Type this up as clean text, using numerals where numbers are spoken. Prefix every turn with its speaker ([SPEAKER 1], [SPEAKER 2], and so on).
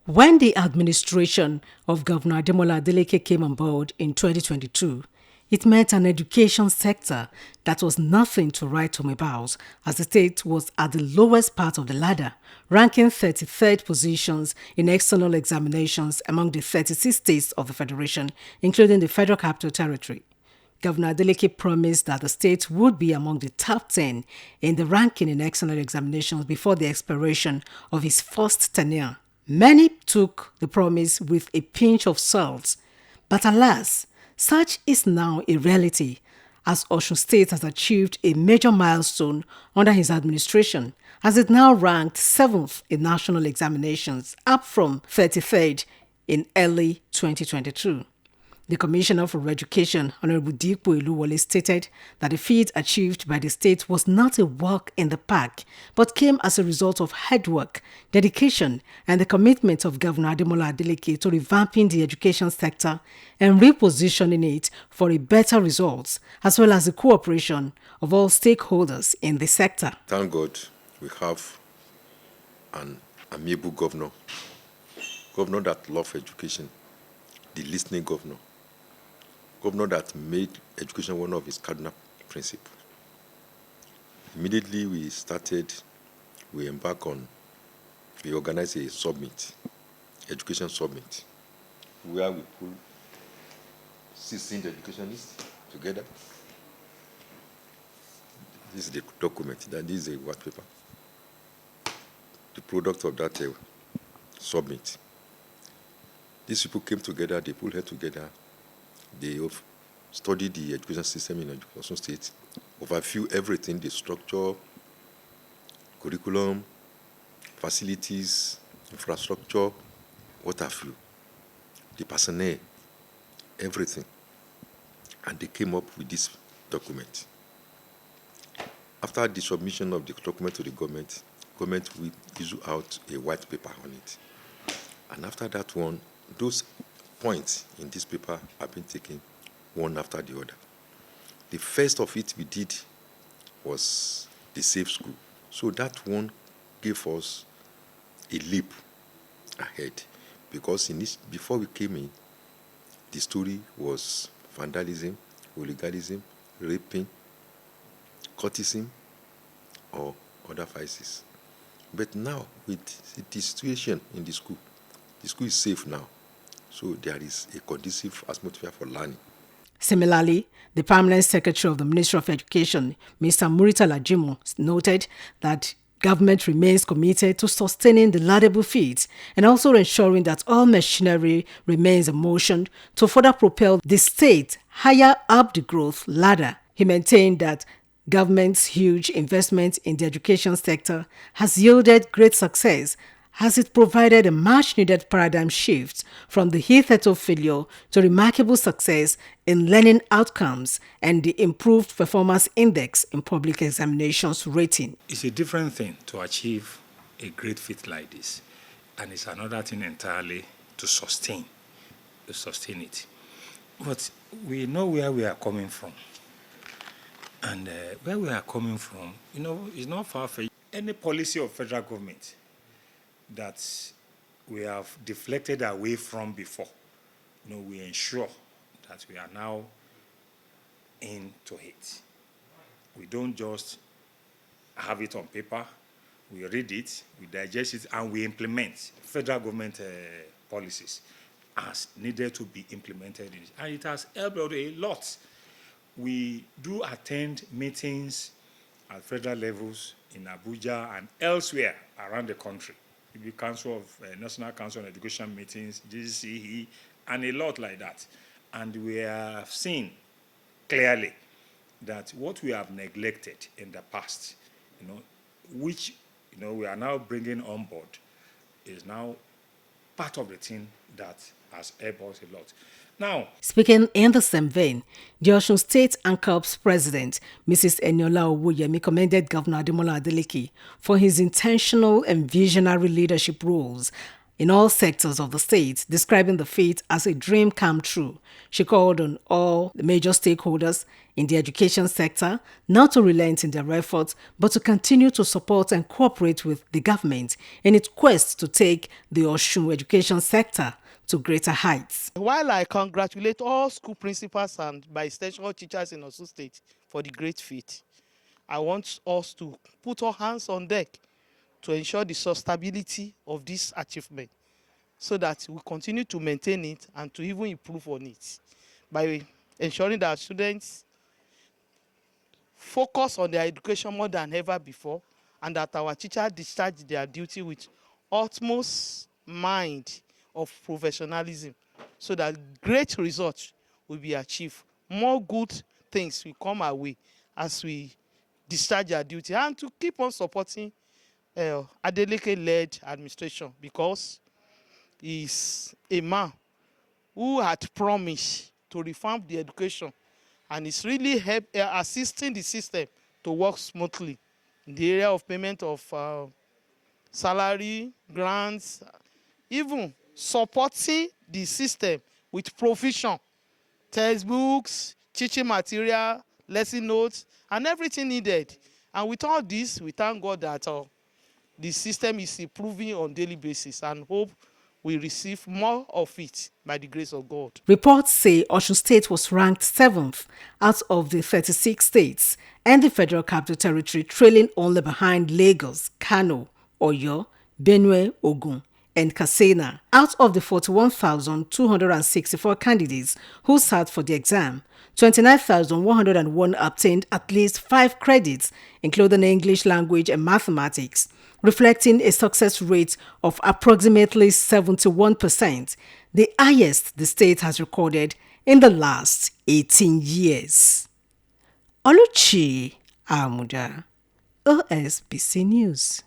[SPEAKER 1] When the administration of Governor Adeleke came on board in 2022, it meant an education sector that was nothing to write home about, as the state was at the lowest part of the ladder, ranking 33rd positions in external examinations among the 36 states of the Federation, including the Federal Capital Territory. Governor Adeleke promised that the state would be among the top 10 in the ranking in external examinations before the expiration of his first tenure. Many took the promise with a pinch of salt, but alas, such is now a reality, as Osun State has achieved a major milestone under his administration, as it now ranked 7th in national examinations, up from 33rd in early 2022. The Commissioner for Education, Honorable Dipo Iluwole, stated that the feat achieved by the state was not a walk in the park, but came as a result of hard work, dedication, and the commitment of Governor Adeleke to revamping the education sector and repositioning it for a better results, as well as the cooperation of all stakeholders in the sector.
[SPEAKER 2] Thank God we have an amiable governor that loves education, the listening governor that made education one of his cardinal principles. Immediately we organized a summit, education summit, where we put 16 educationists together. This is the document, this is a white paper, the product of that summit. These people came together, they put head together, they studied the education system in Osun State, overview everything, the structure, curriculum, facilities, infrastructure, what have you, the personnel, everything. And they came up with this document. After the submission of the document to the government will issue out a white paper on it. And after that one, those points in this paper have been taken one after the other. The first of it we did was the safe school. So that one gave us a leap ahead, because before we came in, the story was vandalism, hooliganism, raping, cultism, or other vices. But now, with the situation in the school is safe now. So there is a conducive atmosphere for learning.
[SPEAKER 1] Similarly, the Permanent Secretary of the Ministry of Education, Mr. Muritala Jimo, noted that government remains committed to sustaining the laudable feats and also ensuring that all machinery remains in motion to further propel the state higher up the growth ladder. He maintained that government's huge investment in the education sector has yielded great success, as it provided a much-needed paradigm shift from the hitherto failure to remarkable success in learning outcomes and the improved performance index in public examinations rating.
[SPEAKER 3] It's a different thing to achieve a great feat like this, and it's another thing entirely to sustain it. But we know where we are coming from. And where we are coming from, is not far-fetched. Any policy of federal government that we have deflected away from before, we ensure that we are now into it. We don't just have it on paper, we read it, we digest it, and we implement federal government policies as needed to be implemented. And it has helped a lot. We do attend meetings at federal levels in Abuja and elsewhere around the country. The Council of National Council on Education meetings, GCE, and a lot like that. And we have seen clearly that what we have neglected in the past, which we are now bringing on board, is now part of the thing that has helped us a lot. Now,
[SPEAKER 1] speaking in the same vein, the Osun State ANCOP's president, Mrs. Eniola Owuyemi, commended Governor Adeleke for his intentional and visionary leadership roles in all sectors of the state, describing the feat as a dream come true. She called on all the major stakeholders in the education sector not to relent in their efforts, but to continue to support and cooperate with the government in its quest to take the Osun education sector to greater heights.
[SPEAKER 4] While I congratulate all school principals and by extension all teachers in Osun State for the great feat, I want us to put our hands on deck to ensure the sustainability of this achievement so that we continue to maintain it and to even improve on it by ensuring that students focus on their education more than ever before and that our teachers discharge their duty with utmost mind of professionalism so that great results will be achieved. More good things will come our way as we discharge our duty and to keep on supporting Adeleke-led administration because he's a man who had promised to reform the education and is really assisting the system to work smoothly in the area of payment of salary, grants, even supporting the system with provision, textbooks, teaching material, lesson notes, and everything needed. And with all this, we thank God that the system is improving on a daily basis and hope we receive more of it by the grace of God.
[SPEAKER 1] Reports say Osun State was ranked 7th out of the 36 states and the Federal Capital Territory, trailing only behind Lagos, Kano, Oyo, Benue, Ogun, and Katsina. Out of the 41,264 candidates who sat for the exam, 29,101 obtained at least 5 credits, including English language and mathematics, reflecting a success rate of approximately 71%, the highest the state has recorded in the last 18 years. Oluchi Amuda, OSBC News.